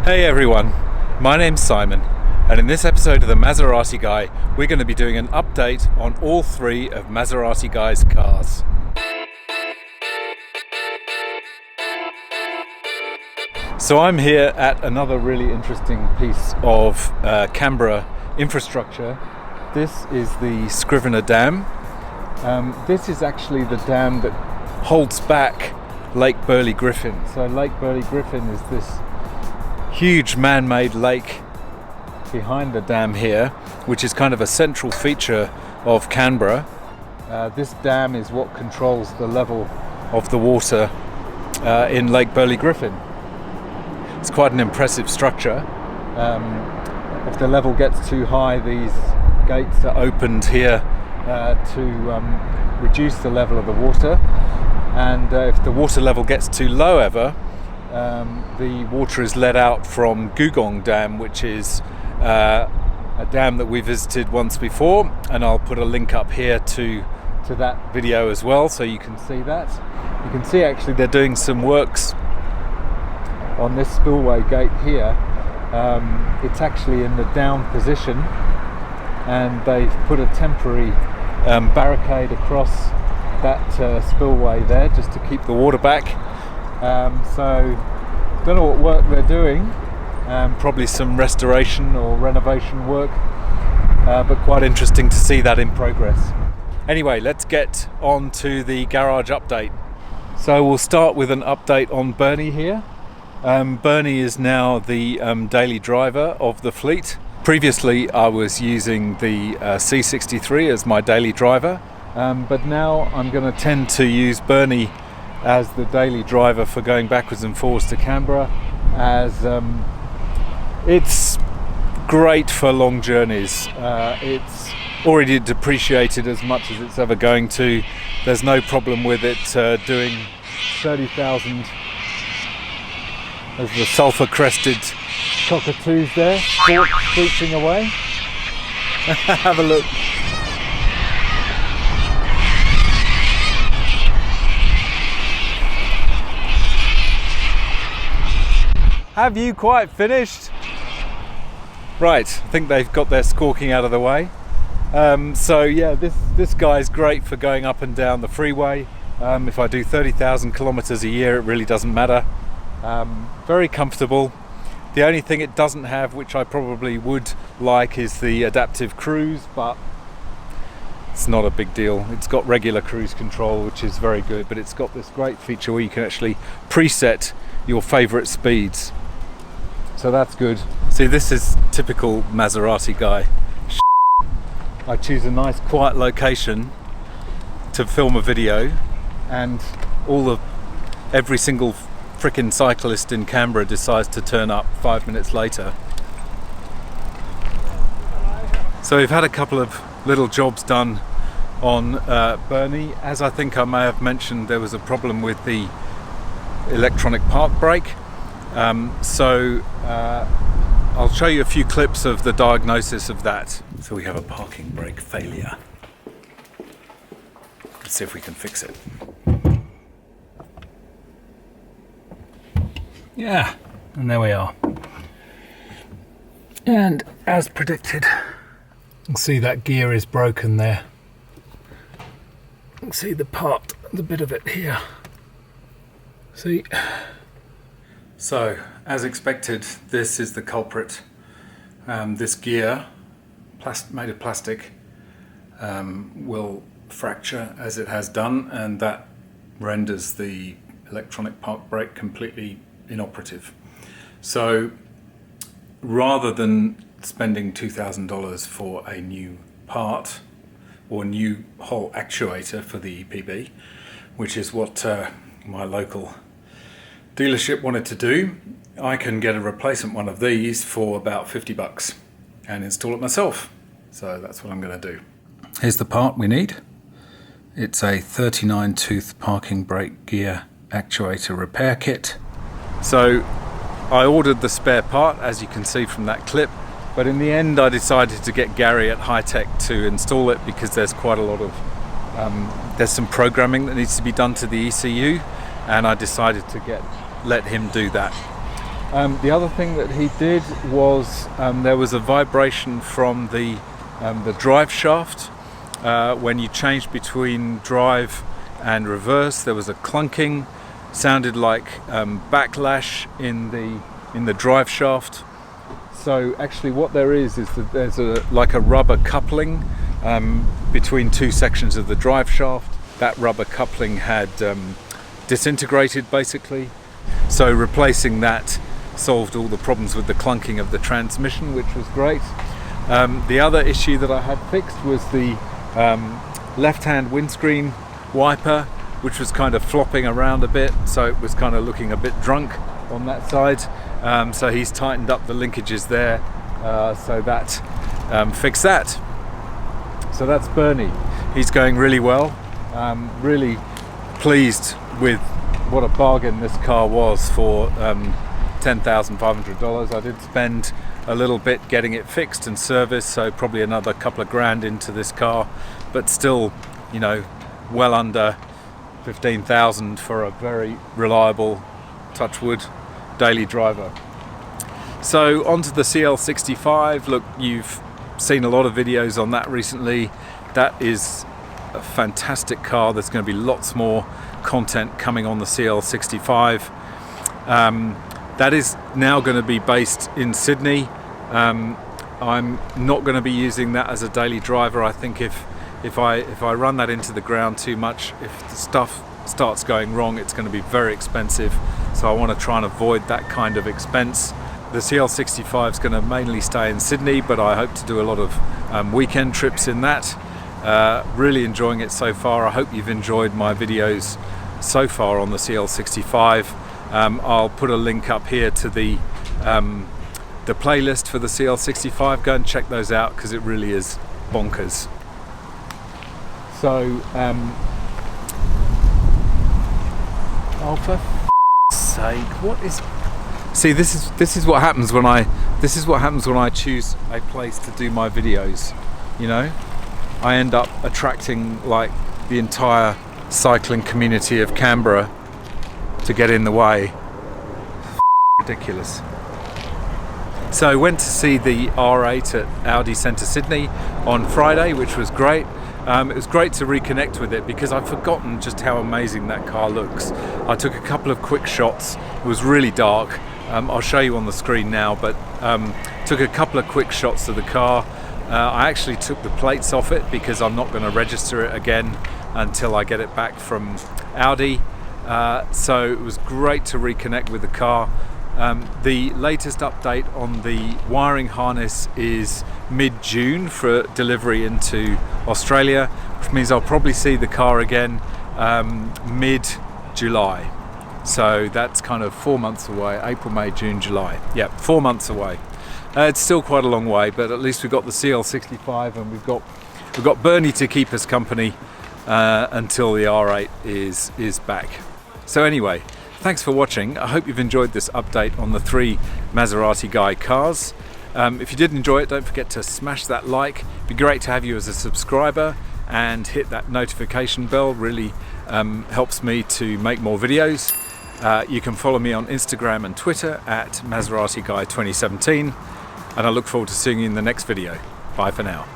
Hey everyone, my name's Simon, and in this episode of the Maserati Guy, we're going to be doing an update on all three of Maserati Guy's cars. So I'm here at another really interesting piece of Canberra infrastructure. This is the Scrivener Dam. This is actually the dam that holds back Lake Burley Griffin. So Lake Burley Griffin is this huge man-made lake behind the dam here, which is kind of a central feature of Canberra. This dam is what controls the level of the water in Lake Burley Griffin. It's quite an impressive structure. If the level gets too high, these gates are opened here to reduce the level of the water, and if the water level gets too low ever, the water is let out from Gugong Dam, which is a dam that we visited once before, and I'll put a link up here to that video as well, so you can see that. You can see actually they're doing some works on this spillway gate here. It's actually in the down position, and they've put a temporary barricade across that spillway there just to keep the water back. So don't know what work they're doing, probably some restoration or renovation work, but quite interesting to see that in progress. Anyway, let's get on to the garage update. So we'll start with an update on Bernie here. Bernie is now the daily driver of the fleet. Previously I was using the C63 as my daily driver, but now I'm going to tend to use Bernie as the daily driver for going backwards and forwards to Canberra, as it's great for long journeys. It's already depreciated as much as it's ever going to. There's no problem with it doing 30,000 as the sulphur crested cockatoos there screeching away. Have a look. Have you quite finished? Right, I think they've got their squawking out of the way. So yeah, this guy's great for going up and down the freeway. If I do 30,000 kilometers a year, it really doesn't matter. Very comfortable. The only thing it doesn't have, which I probably would like, is the adaptive cruise, but it's not a big deal. It's got regular cruise control, which is very good, but it's got this great feature where you can actually preset your favorite speeds. So that's good. See, this is typical Maserati Guy. I choose a nice quiet location to film a video, and every single frickin' cyclist in Canberra decides to turn up 5 minutes later. So we've had a couple of little jobs done on Bernie. As I think I may have mentioned, there was a problem with the electronic park brake. I'll show you a few clips of the diagnosis of that. So we have a parking brake failure. Let's see if we can fix it. Yeah, and there we are. And as predicted, you can see that gear is broken there. You can see the bit of it here. See? So, as expected, this is the culprit. This gear, made of plastic, will fracture as it has done, and that renders the electronic park brake completely inoperative. So, rather than spending $2,000 for a new part or new whole actuator for the EPB, which is what my local dealership wanted to do, I can get a replacement one of these for about $50 and install it myself. So that's what I'm going to do. Here's the part we need. It's a 39 tooth parking brake gear actuator repair kit. So I ordered the spare part, as you can see from that clip, but in the end I decided to get Gary at High Tech to install it, because there's quite a lot of there's some programming that needs to be done to the ECU, and I decided to let him do that. The other thing that he did was there was a vibration from the drive shaft when you changed between drive and reverse. There was a clunking, sounded like backlash in the drive shaft. So actually what there is that there's like a rubber coupling between two sections of the drive shaft. That rubber coupling had disintegrated basically. So replacing that solved all the problems with the clunking of the transmission, which was great. The other issue that I had fixed was the left-hand windscreen wiper, which was kind of flopping around a bit, so it was kind of looking a bit drunk on that side. So he's tightened up the linkages there, so that fixed that. So that's Bernie. He's going really well. Really pleased with what a bargain this car was for $10,500. I did spend a little bit getting it fixed and serviced, so probably another couple of grand into this car, but still, you know, well under 15,000 for a very reliable, touch wood, daily driver. So onto the CL65. Look, you've seen a lot of videos on that recently. That is a fantastic car. There's going to be lots more content coming on the CL65. That is now going to be based in Sydney. I'm not going to be using that as a daily driver. I think if I run that into the ground too much, if the stuff starts going wrong, it's going to be very expensive. So I want to try and avoid that kind of expense. The CL65 is going to mainly stay in Sydney, but I hope to do a lot of weekend trips in that. Really enjoying it so far. I hope you've enjoyed my videos so far on the CL65. I'll put a link up here to the playlist for the CL65. Go and check those out because it really is bonkers. So, oh, for f***'s sake, what is? See, this is what happens when I choose a place to do my videos. You know, I end up attracting like the entire cycling community of Canberra to get in the way. Ridiculous. So I went to see the R8 at Audi Centre Sydney on Friday, which was great. It was great to reconnect with it because I've forgotten just how amazing that car looks. I took a couple of quick shots. It was really dark. I'll show you on the screen now, but took a couple of quick shots of the car. I actually took the plates off it because I'm not going to register it again until I get it back from Audi. So it was great to reconnect with the car. The latest update on the wiring harness is mid-June for delivery into Australia, which means I'll probably see the car again mid-July. So that's kind of 4 months away. April, May, June, July. Yeah, 4 months away. It's still quite a long way, but at least we've got the CL65 and we've got Bernie to keep us company until the R8 is back. So anyway, thanks for watching. I hope you've enjoyed this update on the 3 Maserati Guy cars. If you did enjoy it, don't forget to smash that like. It'd be great to have you as a subscriber and hit that notification bell. Really helps me to make more videos. You can follow me on Instagram and Twitter at Maserati Guy 2017, and I look forward to seeing you in the next video. Bye for now.